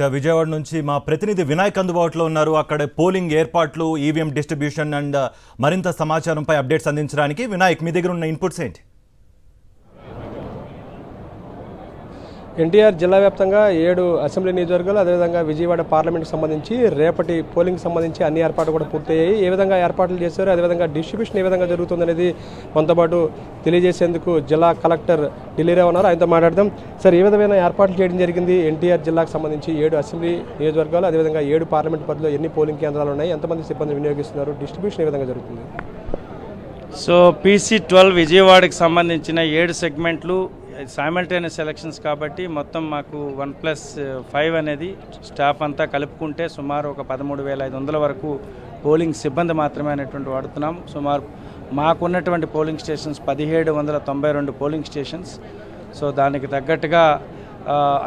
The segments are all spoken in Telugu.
విజయవాడ నుంచి మా ప్రతినిధి వినాయక్ అందుబాటులో ఉన్నారు. అక్కడ పోలింగ్ ఏర్పాట్లు, ఈవీఎం డిస్ట్రిబ్యూషన్ అండ్ మరింత సమాచారంపై అప్డేట్స్ అందించడానికి వినాయక్, మీ దగ్గర ఉన్న ఇన్పుట్స్ ఏంటి? ఎన్టీఆర్ జిల్లా వ్యాప్తంగా 7 అసెంబ్లీ నియోజకవర్గాలు, అదేవిధంగా విజయవాడ పార్లమెంట్కి సంబంధించి రేపటి పోలింగ్కి సంబంధించి అన్ని ఏర్పాట్లు కూడా పూర్తయ్యాయి. ఏ విధంగా ఏర్పాట్లు చేశారు, అదేవిధంగా డిస్ట్రిబ్యూషన్ ఏ విధంగా జరుగుతుందనేది మనతో పాటు తెలియజేసేందుకు జిల్లా కలెక్టర్ ఢిల్లీలో ఉన్నారు. ఆయనతో మాట్లాడదాం. సార్, ఏ విధమైన ఏర్పాట్లు చేయడం జరిగింది? ఎన్టీఆర్ జిల్లాకు సంబంధించి 7 అసెంబ్లీ నియోజకవర్గాలు, అదేవిధంగా 7 పార్లమెంట్ పరిధిలో ఎన్ని పోలింగ్ కేంద్రాలు ఉన్నాయి, ఎంతమంది సిబ్బంది వినియోగిస్తున్నారు, డిస్ట్రిబ్యూషన్ ఏ విధంగా జరుగుతుంది? సో PC-12 విజయవాడకి సంబంధించిన 7 సెగ్మెంట్లు సైమల్టేనియస్ ఎలక్షన్స్ కాబట్టి మొత్తం మాకు 1+5 అనేది స్టాఫ్ అంతా కలుపుకుంటే సుమారు ఒక 13,500 వరకు పోలింగ్ సిబ్బంది మాత్రమే అనేటువంటి వాడుతున్నాం. సుమారు మాకున్నటువంటి polling stations 1792 polling stations. So దానికి తగ్గట్టుగా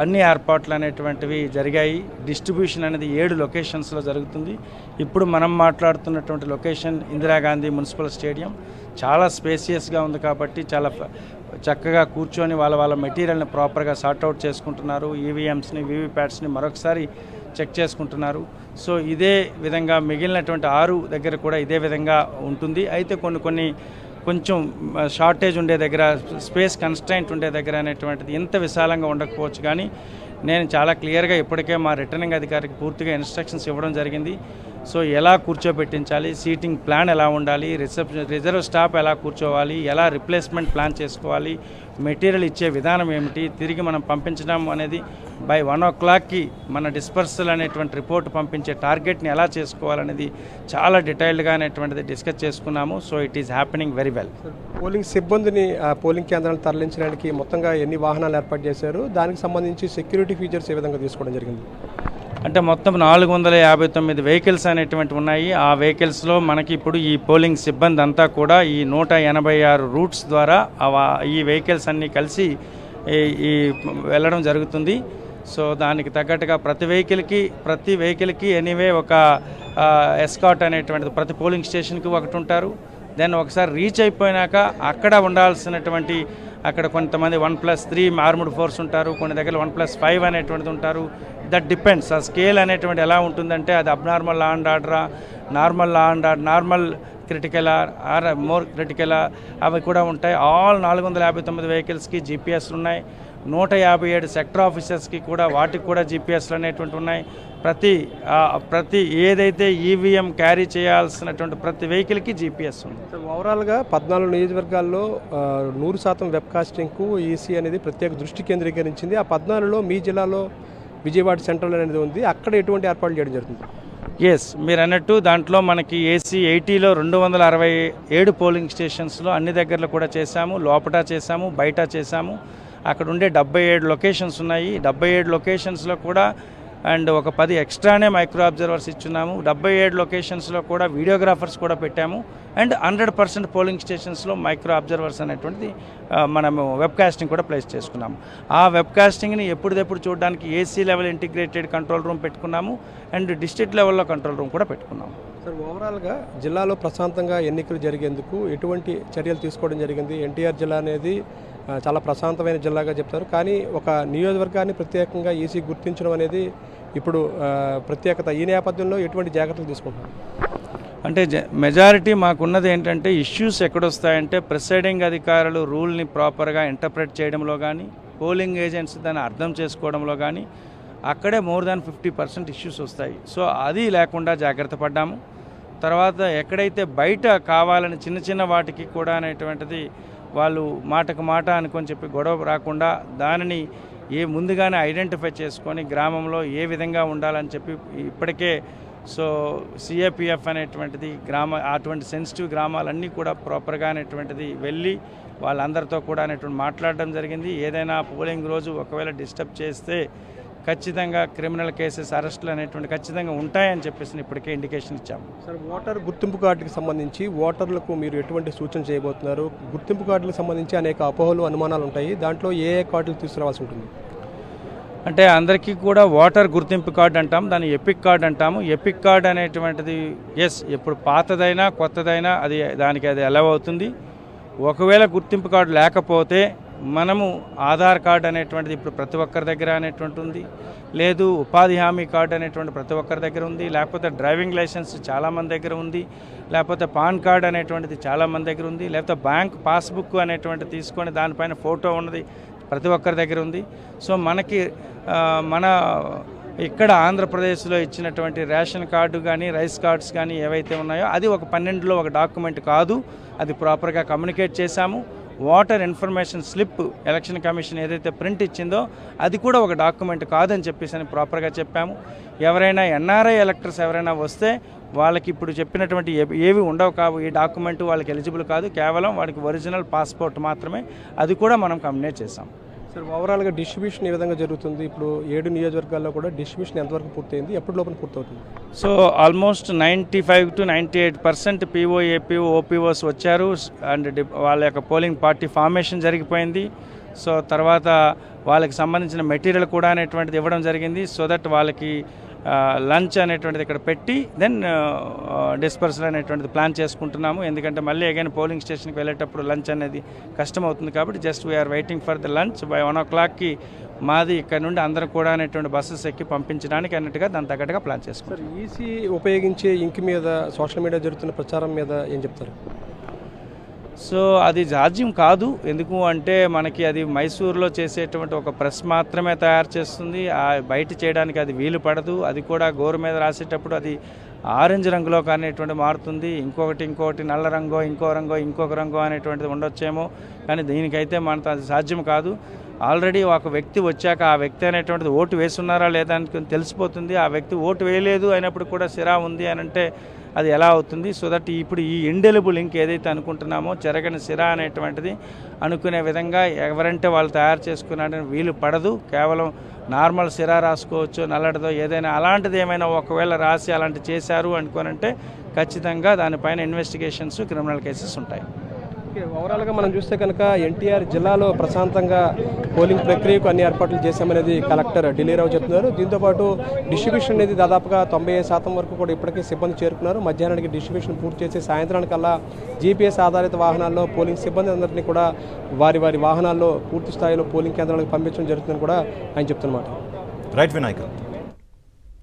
అన్ని ఏర్పాట్లు అనేటువంటివి జరిగాయి. డిస్ట్రిబ్యూషన్ అనేది 7 లొకేషన్స్లో జరుగుతుంది. ఇప్పుడు మనం మాట్లాడుతున్నటువంటి లొకేషన్ ఇందిరాగాంధీ మున్సిపల్ స్టేడియం. చాలా స్పేసియస్గా ఉంది కాబట్టి చాలా చక్కగా కూర్చొని వాళ్ళ మెటీరియల్ని ప్రాపర్గా సార్ట్అవుట్ చేసుకుంటున్నారు. ఈవీఎంస్ని, వీవీప్యాట్స్ని మరొకసారి చెక్ చేసుకుంటున్నారు. సో ఇదే విధంగా మిగిలినటువంటి 6 దగ్గర కూడా ఇదే విధంగా ఉంటుంది. అయితే కొంచెం షార్టేజ్ ఉండే దగ్గర, స్పేస్ కన్స్ట్రైంట్ ఉండే దగ్గర అనేటువంటిది ఇంత విశాలంగా ఉండకపోవచ్చు. కానీ నేను చాలా క్లియర్గా ఇప్పటికే మా రిటర్నింగ్ అధికారికి పూర్తిగా ఇన్స్ట్రక్షన్స్ ఇవ్వడం జరిగింది. సో ఎలా కూర్చోబెట్టించాలి, సీటింగ్ ప్లాన్ ఎలా ఉండాలి, రిజర్వ్ స్టాఫ్ ఎలా కూర్చోవాలి, ఎలా రిప్లేస్మెంట్ ప్లాన్ చేసుకోవాలి, మెటీరియల్ ఇచ్చే విధానం ఏమిటి, తిరిగి మనం పంపించడం అనేది బై 1 o'clockకి మన డిస్పర్సల్ అనేటువంటి రిపోర్ట్ పంపించే టార్గెట్ని ఎలా చేసుకోవాలనేది చాలా డీటెయిల్డ్గా అనేటువంటిది డిస్కస్ చేసుకున్నాము. So it is happening very well. Polling సిబ్బందిని పోలింగ్ కేంద్రాలను తరలించడానికి మొత్తంగా ఎన్ని వాహనాలు ఏర్పాటు చేశారు? దానికి సంబంధించి సెక్యూరిటీ ఫీచర్స్ ఏ విధంగా తీసుకోవడం జరిగింది? అంటే మొత్తం 459 వెహికల్స్ అనేటువంటి ఉన్నాయి. ఆ వెహికల్స్లో మనకి ఇప్పుడు ఈ పోలింగ్ సిబ్బంది అంతా కూడా ఈ 186 రూట్స్ ద్వారా ఈ వెహికల్స్ అన్నీ కలిసి ఈ వెళ్ళడం జరుగుతుంది. సో దానికి తగ్గట్టుగా ప్రతి వెహికల్కి ఎనీవే ఒక ఎస్కాట్ అనేటువంటిది ప్రతి పోలింగ్ స్టేషన్కి ఒకటి ఉంటారు. దెన్ ఒకసారి రీచ్ అయిపోయినాక అక్కడ ఉండాల్సినటువంటి అక్కడ కొంతమంది 1+3 ఆర్మ్డ్ ఫోర్స్ ఉంటారు, కొన్ని దగ్గర 1+5 అనేటువంటిది ఉంటారు. That depends. ఆ స్కేల్ అనేటువంటి ఎలా ఉంటుందంటే అది అబ్నార్మల్ లా అండ్ ఆర్డరా, normal law and order, normal క్రిటికలా ఆర్ మోర్ క్రిటికలా, అవి కూడా ఉంటాయి. ఆల్ 459 వెహికల్స్కి జీపీఎస్లు ఉన్నాయి. 157 సెక్టర్ ఆఫీసర్స్కి కూడా వాటికి కూడా జీపీఎస్లు అనేటువంటి ఉన్నాయి. ప్రతి ఏదైతే ఈవీఎం క్యారీ చేయాల్సినటువంటి ప్రతి వెహికల్కి జీపీఎస్ ఉంది. ఓవరాల్గా 14 నియోజకవర్గాల్లో 100% వెబ్కాస్టింగ్కు ఈసీ అనేది ప్రత్యేక దృష్టి కేంద్రీకరించింది. ఆ 14లో మీ జిల్లాలో విజయవాడ సెంట్రల్ అనేది ఉంది. అక్కడ ఎటువంటి ఏర్పాట్లు చేయడం జరుగుతుంది? ఎస్, మీరు అన్నట్టు దాంట్లో మనకి ఏసీ 80లో 267 పోలింగ్ స్టేషన్స్లో అన్ని దగ్గరలో కూడా చేశాము. లోపల చేశాము, బయట చేశాము. అక్కడ ఉండే 77 లొకేషన్స్ ఉన్నాయి. 77 లొకేషన్స్లో కూడా అండ్ ఒక 10 ఎక్స్ట్రానే మైక్రో అబ్జర్వర్స్ ఇచ్చున్నాము. 77 లొకేషన్స్లో కూడా వీడియోగ్రాఫర్స్ కూడా పెట్టాము. అండ్ 100% పోలింగ్ స్టేషన్స్లో మైక్రో అబ్జర్వర్స్ అనేటువంటిది మనము వెబ్కాస్టింగ్ కూడా ప్లేస్ చేసుకున్నాము. ఆ వెబ్కాస్టింగ్ని ఎప్పటిదెప్పుడు చూడడానికి AC level integrated control room పెట్టుకున్నాము అండ్ డిస్ట్రిక్ట్ లెవెల్లో కంట్రోల్ రూమ్ కూడా పెట్టుకున్నాము. సార్, ఓవరాల్గా జిల్లాలో ప్రశాంతంగా ఎన్నికలు జరిగేందుకు ఎటువంటి చర్యలు తీసుకోవడం జరిగింది? ఎన్టీఆర్ జిల్లా అనేది చాలా ప్రశాంతమైన జిల్లాగా చెప్తారు, కానీ ఒక నియోజకవర్గాన్ని ప్రత్యేకంగా ఈసీ గుర్తించడం అనేది ఇప్పుడు ప్రత్యేకత. ఈ నేపథ్యంలో ఎటువంటి జాగ్రత్తలు తీసుకుంటున్నారు? అంటే మెజారిటీ మాకున్నది ఏంటంటే ఇష్యూస్ ఎక్కడొస్తాయంటే ప్రిసైడింగ్ అధికారులు రూల్ని ప్రాపర్గా ఇంటర్ప్రెట్ చేయడంలో కానీ, పోలింగ్ ఏజెంట్స్ దాన్ని అర్థం చేసుకోవడంలో కానీ అక్కడే మోర్ దాన్ 50% ఇష్యూస్ వస్తాయి. సో అది లేకుండా జాగ్రత్త పడ్డాము. తర్వాత ఎక్కడైతే బయట కావాలని చిన్న వాటికి కూడా అనేటువంటిది వాళ్ళు మాటకు మాట అనుకొని చెప్పి గొడవ రాకుండా దానిని ముందుగానే ఐడెంటిఫై చేసుకొని గ్రామంలో ఏ విధంగా ఉండాలని చెప్పి ఇప్పటికే సో సిఏపిఎఫ్ అనేటువంటిది అటువంటి సెన్సిటివ్ గ్రామాలన్నీ కూడా ప్రాపర్గా అనేటువంటిది వెళ్ళి వాళ్ళందరితో కూడా అనేటువంటి మాట్లాడడం జరిగింది. ఏదైనా పోలింగ్ రోజు ఒకవేళ డిస్టర్బ్ చేస్తే ఖచ్చితంగా క్రిమినల్ కేసెస్, అరెస్టులు అనేటువంటి ఖచ్చితంగా ఉంటాయని చెప్పేసి ఇప్పటికే ఇండికేషన్ ఇచ్చాము. సార్, ఓటర్ గుర్తింపు కార్డుకి సంబంధించి ఓటర్లకు మీరు ఎటువంటి సూచన చేయబోతున్నారు? గుర్తింపు కార్డులకు సంబంధించి అనేక అపోహలు, అనుమానాలు ఉంటాయి. దాంట్లో ఏ కార్డులు తీసుకురావాల్సి ఉంటుంది? అంటే అందరికీ కూడా ఓటర్ గుర్తింపు కార్డు అంటాము, దాన్ని ఎపిక్ కార్డు అంటాము. ఎపిక్ కార్డు అనేటువంటిది ఎప్పుడు పాతదైనా కొత్తదైనా దానికి అది అలవ్ అవుతుంది. ఒకవేళ గుర్తింపు కార్డు లేకపోతే మనము ఆధార్ కార్డు అనేటువంటిది ఇప్పుడు ప్రతి ఒక్కరి దగ్గర అనేటువంటి ఉంది, లేదు ఉపాధి హామీ కార్డు అనేటువంటి ప్రతి ఒక్కరి దగ్గర ఉంది, లేకపోతే డ్రైవింగ్ లైసెన్స్ చాలామంది దగ్గర ఉంది, లేకపోతే పాన్ కార్డు అనేటువంటిది చాలామంది దగ్గర ఉంది, లేకపోతే బ్యాంక్ పాస్బుక్ అనేటువంటిది తీసుకొని దానిపైన ఫోటో ఉన్నది ప్రతి ఒక్కరి దగ్గర ఉంది. సో మనకి మన ఇక్కడ ఆంధ్రప్రదేశ్లో ఇచ్చినటువంటి రేషన్ కార్డు కానీ రైస్ కార్డ్స్ కానీ ఏవైతే ఉన్నాయో అది ఒక 12లో ఒక డాక్యుమెంట్ కాదు, అది ప్రాపర్గా కమ్యూనికేట్ చేశాము. Water information slip election commission ఏదైతే ప్రింట్ ఇచ్చిందో అది కూడా ఒక డాక్యుమెంట్ కాదని చెప్పేసి అని ప్రాపర్గా చెప్పాము. ఎవరైనా ఎన్ఆర్ఐ ఎలక్టర్స్ ఎవరైనా వస్తే వాళ్ళకి ఇప్పుడు చెప్పినటువంటి ఏవి ఉండవు కావు, ఈ డాక్యుమెంట్ వాళ్ళకి ఎలిజిబుల్ కాదు, కేవలం వాడికి ఒరిజినల్ పాస్పోర్ట్ మాత్రమే, అది కూడా మనం కమ్యూనికేట్ చేసాం. సార్ ఓవరాల్గా డిస్ట్రిబ్యూషన్ ఏ విధంగా జరుగుతుంది? ఇప్పుడు 7 నియోజకవర్గాల్లో కూడా డిస్ట్రిబ్యూషన్ ఎంతవరకు పూర్తయింది, ఎప్పటి లోపల పూర్తవుతుంది? So almost 95 to 98% PO APO OPOs వచ్చారు అండ్ వాళ్ళ యొక్క పోలింగ్ పార్టీ ఫార్మేషన్ జరిగిపోయింది. సో తర్వాత వాళ్ళకి సంబంధించిన మెటీరియల్ కూడా అనేటువంటిది ఇవ్వడం జరిగింది, సో దట్ వాళ్ళకి లంచ్ అనేటువంటిది ఇక్కడ పెట్టి దెన్ డిస్పర్సల్ అనేటువంటిది ప్లాన్ చేసుకుంటున్నాము. ఎందుకంటే మళ్ళీ అగైన్ పోలింగ్ స్టేషన్కి వెళ్ళేటప్పుడు లంచ్ అనేది కష్టం అవుతుంది కాబట్టి just we're waiting for the lunch. By 1 o'clockకి మాది ఇక్కడ నుండి అందరూ కూడా అనేటువంటి బస్సెస్ ఎక్కి పంపించడానికి అన్నట్టుగా దాని తగ్గట్టుగా ప్లాన్ చేసుకుంటాం. సార్ ఈసీ ఉపయోగించే ఇంక్ మీద సోషల్ మీడియా జరుగుతున్న ప్రచారం మీద ఏం చెప్తారు? సో అది సాధ్యం కాదు, ఎందుకు అంటే మనకి అది మైసూరులో చేసేటువంటి ఒక ప్రెస్ మాత్రమే తయారు చేస్తుంది, బయట చేయడానికి అది వీలు పడదు. అది కూడా గోరు మీద రాసేటప్పుడు అది ఆరెంజ్ రంగులో కానిటువంటి మారుతుంది, ఇంకొకటి నల్ల రంగో ఇంకొక రంగో అనేటువంటిది ఉండొచ్చేమో, కానీ దీనికైతే మనతో అది సాధ్యం కాదు. ఆల్రెడీ ఒక వ్యక్తి వచ్చాక ఆ వ్యక్తి అనేటువంటిది ఓటు వేస్తున్నారా లేదా అని తెలిసిపోతుంది. ఆ వ్యక్తి ఓటు వేయలేదు అయినప్పుడు కూడా సిరా ఉంది అని అంటే అది ఎలా అవుతుంది? సో దట్ ఇప్పుడు ఈ ఇండెలిబుల్ ఇంక్ ఏదైతే అనుకుంటున్నామో చెరగని సిరా అనేటువంటిది అనుకునే విధంగా ఎవరంటే వాళ్ళు తయారు చేసుకున్నారని వీలు పడదు. కేవలం నార్మల్ సిరా రాసుకోవచ్చు, నల్లటిదో ఏదైనా అలాంటిది ఏమైనా ఒకవేళ రాసి అలాంటి చేశారు అనుకోనంటే ఖచ్చితంగా దానిపైన ఇన్వెస్టిగేషన్స్, క్రిమినల్ కేసెస్ ఉంటాయి. ఓకే, ఓవరాల్గా మనం చూస్తే కనుక ఎన్టీఆర్ జిల్లాలో ప్రశాంతంగా పోలింగ్ ప్రక్రియకు అన్ని ఏర్పాట్లు చేశామనేది కలెక్టర్ ఢిల్లీరావు చెప్తున్నారు. దీంతోపాటు డిస్ట్రిబ్యూషన్ అనేది దాదాపుగా 95% వరకు కూడా ఇప్పటికే సిబ్బంది చేరుకున్నారు. మధ్యాహ్నానికి డిస్ట్రిబ్యూషన్ పూర్తి చేసి సాయంత్రానికల్లా జీపీఎస్ ఆధారిత వాహనాల్లో పోలింగ్ సిబ్బంది అందరినీ కూడా వారి వాహనాల్లో పూర్తి స్థాయిలో పోలింగ్ కేంద్రాలకు పంపించడం జరుగుతుందని కూడా ఆయన చెప్తున్నమాట. రైట్ వినాయక్.